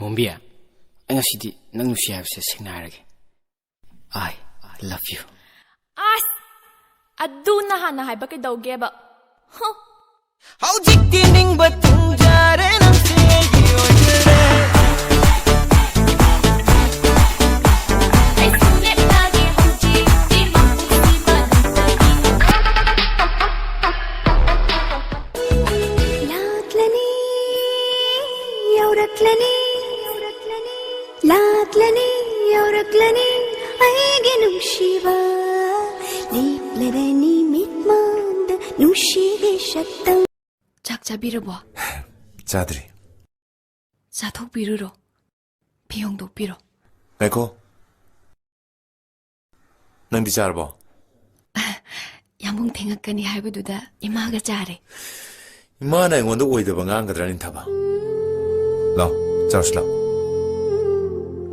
ꯃꯣꯝꯕꯤ ꯑꯩ ꯉꯁꯤꯗꯤ ꯅꯪ ꯅꯨꯡꯁꯤ ꯍꯥꯏꯕꯁꯦ ꯁꯦꯡꯅ ꯍꯥꯏꯔꯒꯦ I love you ꯑꯁ ꯑꯗꯨꯅ ꯍꯥꯟꯅ ꯍꯥꯏꯕ ꯀꯩꯗꯧꯒꯦꯕ ꯍꯧꯖꯤꯛꯇꯤ ꯅꯤꯡꯕ ꯊꯨꯡꯖꯔꯦ ꯅꯪꯁꯦ ꯑꯩꯒꯤ ꯑꯣꯏꯖꯔꯦ لاطلني يوركلني أيجي نمشيبا ليبلرني ميتماند نمشيبي شتم ꯆꯥꯛ ꯆꯥꯕꯤꯔꯕꯣ ꯆꯥꯗ꯭ꯔꯤ ꯆꯥꯊꯣꯛꯄꯤꯔꯨꯔꯣ ꯐꯤ ꯍꯣꯡꯗꯣꯛꯄꯤꯔꯣ ꯉꯥꯏꯈꯣ ꯅꯪꯗꯤ ꯆꯥꯔꯕꯣ ꯌꯥꯝꯕꯨꯡ ꯊꯦꯡꯉꯛꯀꯅꯤ ꯍꯥꯏꯕꯗꯨꯗ ꯏꯃꯥꯒ ꯆꯥꯔꯦ 이마나 ꯑꯩꯉꯣꯟꯗ ꯑꯣꯏꯗꯕ ꯉꯥꯡꯒꯗ꯭ꯔꯥ ꯅꯤꯡꯊꯕ ꯂꯥꯎ ꯆꯥꯔꯁꯤ ꯂꯥꯎ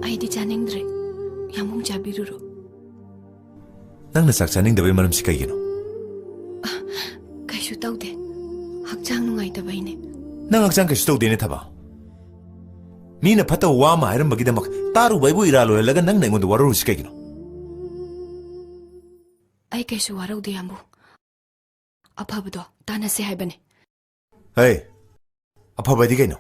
ꯑꯩꯗꯤ ꯆꯥꯅꯤꯡꯗ꯭ꯔꯦ ꯌꯥꯝꯕꯨꯡ ꯆꯥꯕꯤꯔꯨꯔꯣ ꯅꯪꯅ ꯆꯥꯛ ꯆꯥꯅꯤꯡꯗꯕꯩ ꯃꯔꯝꯁꯤ ꯀꯩꯒꯤꯅꯣ ꯀꯩꯁꯨ ꯇꯧꯗꯦ ꯍꯛꯆꯥꯡ ꯅꯨꯡꯉꯥꯏꯇꯕꯩꯅꯦ ꯅꯪ ꯍꯛꯆꯥꯡ ꯀꯩꯁꯨ ꯇꯧꯗꯦꯅꯦ ꯊꯕ ꯃꯤꯅ ꯐꯠꯇꯕ ꯋꯥ ꯑꯃ ꯍꯥꯏꯔꯝꯕꯒꯤꯗꯃꯛ ꯇꯥꯔꯨꯕ ꯑꯩꯕꯨ ꯏꯔꯥꯜ ꯑꯣꯏꯍꯜꯂꯒ ꯅꯪꯅ ꯑꯩꯉꯣꯟꯗ ꯋꯥꯔꯧꯔꯤꯁꯤ ꯀꯩꯒꯤꯅꯣ ꯑꯩ ꯀꯩꯁꯨ ꯋꯥꯔꯧꯗꯦ ꯌꯥꯝꯕꯨꯡ ꯑꯐꯕꯗꯣ ꯇꯥꯟꯅꯁꯦ ꯍꯥꯏꯕꯅꯦ ꯍꯩ ꯑꯐꯕꯗꯤ ꯀꯩꯅꯣ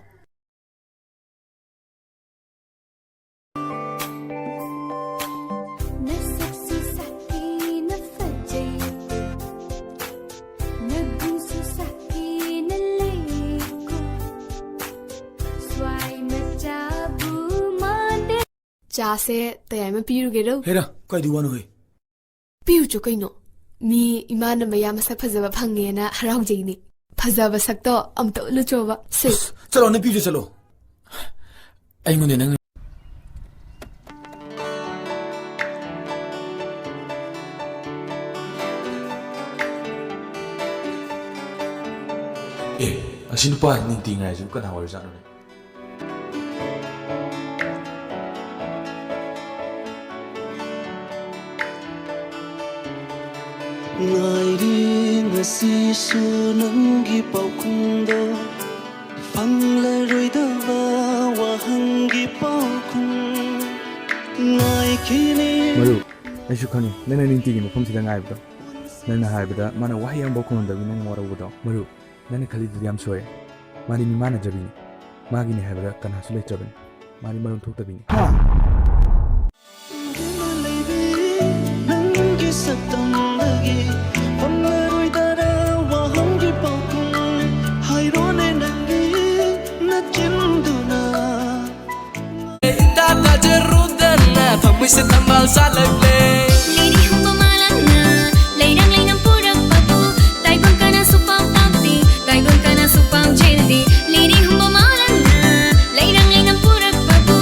ꯆꯥꯁꯦ ꯇꯌꯥꯏꯃ ꯄꯤꯔꯨꯒꯦꯔꯣ ꯍꯦꯔꯥ ꯀꯥꯏꯗꯤ ꯋꯥꯅꯣ ꯍꯦ ꯄꯤꯔꯨꯆꯣ ꯀꯩꯅꯣ ꯃꯤ ꯏꯃꯥꯅ ꯃꯌꯥꯝ ꯃꯁꯛ ꯐꯖꯕ ꯐꯪꯉꯦꯅ ꯍꯔꯥꯎꯖꯩꯅꯤ ꯐꯖꯕ ꯁꯛꯇꯣ ꯑꯝꯇ ꯎꯠꯂꯨꯆꯣꯕ ꯁꯦ ꯆꯠꯂꯣ ꯅꯪ ꯄꯤꯖ ꯆꯠꯂꯣ ꯑꯩꯉꯣꯟꯗ ꯅꯪ ꯑꯁꯤ ꯅꯨꯄꯥ ꯅꯤꯡꯇꯤ ꯉꯥꯏꯁꯤꯕꯨ ꯀꯅꯥ ꯑꯣꯏꯔꯖꯥꯠꯅꯣꯅꯦ ꯉꯥꯏꯔꯤ ꯉꯁꯤꯁꯨ ꯅꯪꯒꯤ ꯄꯥꯎꯈꯨꯝꯗꯣ ꯐꯪꯂꯔꯣꯏꯗꯕ ꯋꯥꯍꯪꯒꯤ ꯄꯥꯎꯈꯨꯝ ꯉꯥꯏꯈꯤꯅꯤ ꯃꯔꯨꯞ ꯑꯩꯁꯨ ꯈꯪꯉꯤ ꯅꯪꯅ ꯅꯤꯡꯇꯤꯒꯤ ꯃꯐꯝꯁꯤꯗ ꯉꯥꯏꯕꯗꯣ ꯅꯪꯅ ꯍꯥꯏꯕꯗ ꯃꯥꯅ ꯋꯥꯍꯩ ꯑꯃꯐꯥꯎ ꯈꯨꯝꯃꯝꯗꯕꯤ ꯅꯪꯅ ꯋꯥꯔꯧꯕꯗꯣ ꯃꯔꯨꯞ ꯅꯪꯅ ꯈꯜꯂꯤꯗꯨꯗꯤ ꯌꯥꯝ ꯁꯣꯏ ꯃꯥꯗꯤ ꯃꯤꯃꯥꯟꯅꯖꯕꯤꯅꯤ ꯃꯥꯒꯤꯅꯤ ꯍꯥꯏꯕꯗ ꯀꯅꯥꯁꯨ ꯂꯩꯇ꯭ꯔꯕꯅꯤ ꯃꯥꯗꯤ ꯃꯔꯨꯝ ꯊꯣꯛꯇꯕꯤꯅꯤ ꯅꯪꯒꯤ ꯁꯛꯇꯝꯗꯒꯤ ꯐꯪꯂꯔꯣꯏꯗꯕ ꯋꯥꯍꯪꯒꯤ ꯄꯥꯎꯈꯨꯝ ꯍꯥꯏꯔꯣꯅꯦ ꯅꯪꯒꯤ ꯅꯆꯤꯟꯗꯨꯅ ꯇꯥꯖꯔꯨꯗꯅ ꯊꯃꯣꯏꯁꯦ ꯊꯝꯕꯥꯜ ꯁꯥꯠꯂꯛꯂꯦ ꯂꯤꯔꯤ ꯍꯨꯝꯕ ꯃꯥꯂꯪꯅ ꯂꯩꯔꯪ ꯂꯩꯅꯝ ꯄꯨꯔꯛꯄꯕꯨ ꯇꯥꯏꯕꯪ ꯀꯅꯥꯁꯨ ꯄꯥꯝꯇꯥꯛꯇꯦ ꯀꯥꯏꯕꯪ ꯀꯅꯥꯁꯨ ꯄꯥꯝꯖꯦꯜꯗꯦ ꯂꯤꯔꯤ ꯍꯨꯝꯕ ꯃꯥꯂꯪꯅ ꯂꯩꯔꯪ ꯂꯩꯅꯝ ꯄꯨꯔꯛꯄꯕꯨ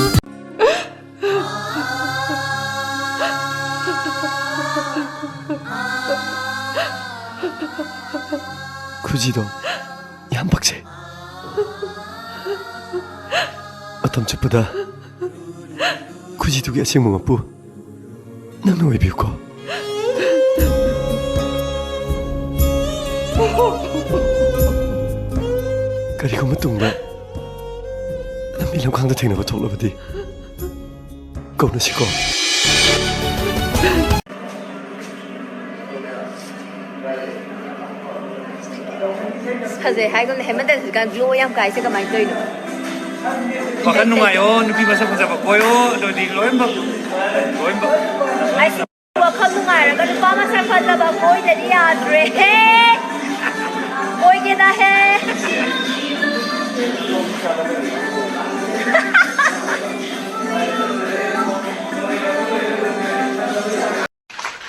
ꯈꯨꯖꯤꯗꯣ ꯌꯥꯝ ꯄꯛꯆꯩ ꯃꯇꯝ ꯆꯨꯞꯄꯗ ꯈꯨꯖꯤꯗꯨꯒꯤ ꯑꯁꯦꯡꯕ ꯃꯄꯨ ꯅꯪꯅ ꯑꯣꯏꯕꯤꯌꯨꯀꯣ ꯀꯔꯤꯒꯨꯝꯕ ꯇꯨꯡꯗ ꯂꯝꯕꯤ ꯂꯝꯈꯥꯡꯗ ꯊꯦꯡꯅꯕ ꯊꯣꯛꯂꯕꯗꯤ ꯀꯧꯅꯁꯤꯀꯣ ꯐꯖꯩ ꯍꯥꯏꯒꯨꯝꯅ ꯍꯦꯃꯟꯇ ꯍꯧꯖꯤꯛꯀꯥꯟ ꯒ꯭ꯂꯣ ꯌꯥꯝ ꯀꯥꯏꯁꯦ ꯀꯃꯥꯏꯅ ꯇꯧꯔꯤꯅꯣ ꯋꯥꯈꯜ ꯅꯨꯡꯉꯥꯏꯌꯣ ꯅꯨꯄꯤ ꯃꯁꯛ ꯐꯖꯕ ꯀꯣꯏꯌꯣ ꯑꯗꯨꯗꯤ ꯂꯣꯏꯅꯃꯛ ꯑꯩꯁ ꯋꯥꯈꯜ ꯅꯨꯡꯉꯥꯏꯔꯒ ꯅꯨꯄꯥ ꯃꯁꯛ ꯐꯖꯕ ꯀꯣꯏꯗꯗꯤ ꯌꯥꯗ꯭ꯔꯦꯍꯦ ꯀꯣꯏꯒꯦꯗꯍꯦ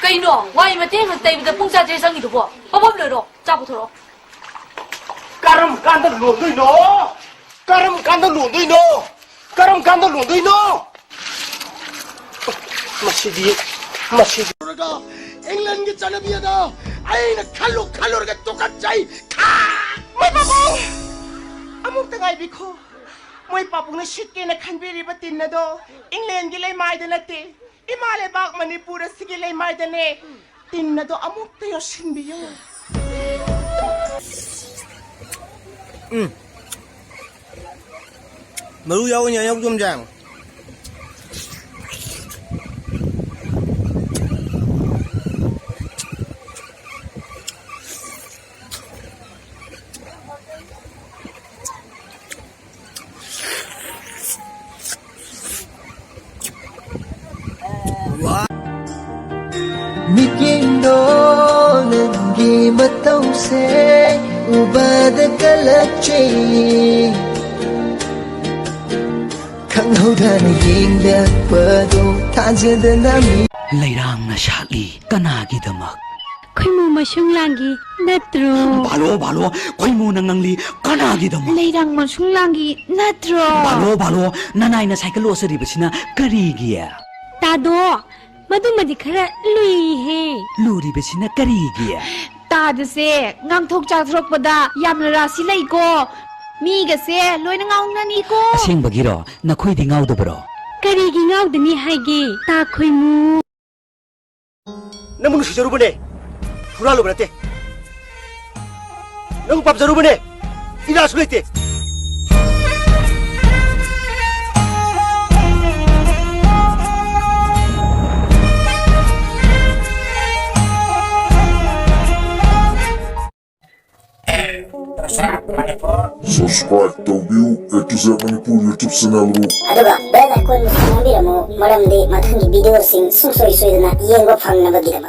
ꯀꯩꯅꯣ ꯋꯥꯏ ꯃꯇꯦꯡ ꯇꯩꯕꯗ ꯄꯨꯡ ꯆꯥꯖꯦ ꯆꯪꯉꯤꯗꯨꯕꯣ ꯄꯥꯄꯝ ꯂꯣꯏꯔꯣ ꯆꯥ ꯄꯨꯊꯣꯔꯛꯑꯣ ꯀꯔꯝ ꯀꯥꯟꯗ ꯂꯣꯟꯗꯣꯏꯅꯣ ꯀꯔꯝ ꯀꯥꯟꯗ ꯂꯣꯟꯗꯣꯏꯅꯣ ꯀꯔꯝ ꯀꯥꯟꯗ ꯂꯣꯟꯗꯣꯏꯅꯣ ꯃꯁꯤꯗꯤ ꯏꯪꯂꯦꯟꯒꯤ ꯆꯠꯅꯕꯤ ꯑꯗꯣ ꯑꯩꯅ ꯈꯜꯂꯨꯔꯒ ꯇꯨꯀꯠꯆꯩ ꯃꯣꯏ ꯄꯥꯕꯨꯡ ꯑꯃꯨꯛꯇ ꯉꯥꯏꯕꯤꯈꯣ ꯃꯣꯏ ꯄꯥꯕꯨꯡꯅ ꯁꯤꯠꯀꯦꯅ ꯈꯟꯕꯤꯔꯤꯕ ꯇꯤꯟ ꯑꯗꯣ ꯏꯪꯂꯦꯟꯒꯤ ꯂꯩꯃꯥꯏꯗ ꯅꯠꯇꯦ ꯏꯃꯥ ꯂꯩꯕꯥꯛ ꯃꯅꯤꯄꯨꯔ ꯑꯁꯤꯒꯤ ꯂꯩꯃꯥꯏꯗꯅꯦ ꯇꯤꯟ ꯑꯗꯣ ꯑꯃꯨꯛꯇ ꯌꯣꯠꯁꯤꯟꯕꯤꯌꯨ Maru yawan yang jom jang. Mikindo nangi matau se ubada kalakche Kanghudana yingda pado tajadana mi Lairang na shali kanagi-damak. Khoi mu masung langi natro. Balo, khoi mu nang nangli kanagi-damak. Leirang masung langi natro. Balo, nanay na cycle osaribasina karigiya. Tado, madumadi khara lui he. Luribasina karigiya. Tado se ngang thok chak throk pada yamna rasi lai ko. Mi ga se loina ngaung na ni ko. Asengbagiro nakhoi di ngaudabro. Karigi ngaudani haige ta khoi mu. Nang munu sijaru bane. Furalu berate. Nang pap jaru bane. Ila sulite. Subscribe to view A2Z Manipur YouTube channel. ꯑꯗꯨꯒ brother ꯑꯩꯈꯣꯏ ꯃꯁꯛ ꯈꯪꯕꯤꯔꯝꯃꯨ ꯃꯔꯝꯗꯤ ꯃꯊꯪꯒꯤ ꯚꯤꯗꯤꯑꯣꯁꯤꯡ ꯁꯨꯡꯁꯣꯏ ꯁꯣꯏꯗꯅ ꯌꯦꯡꯕ ꯐꯪꯅꯕꯒꯤꯗꯃꯛ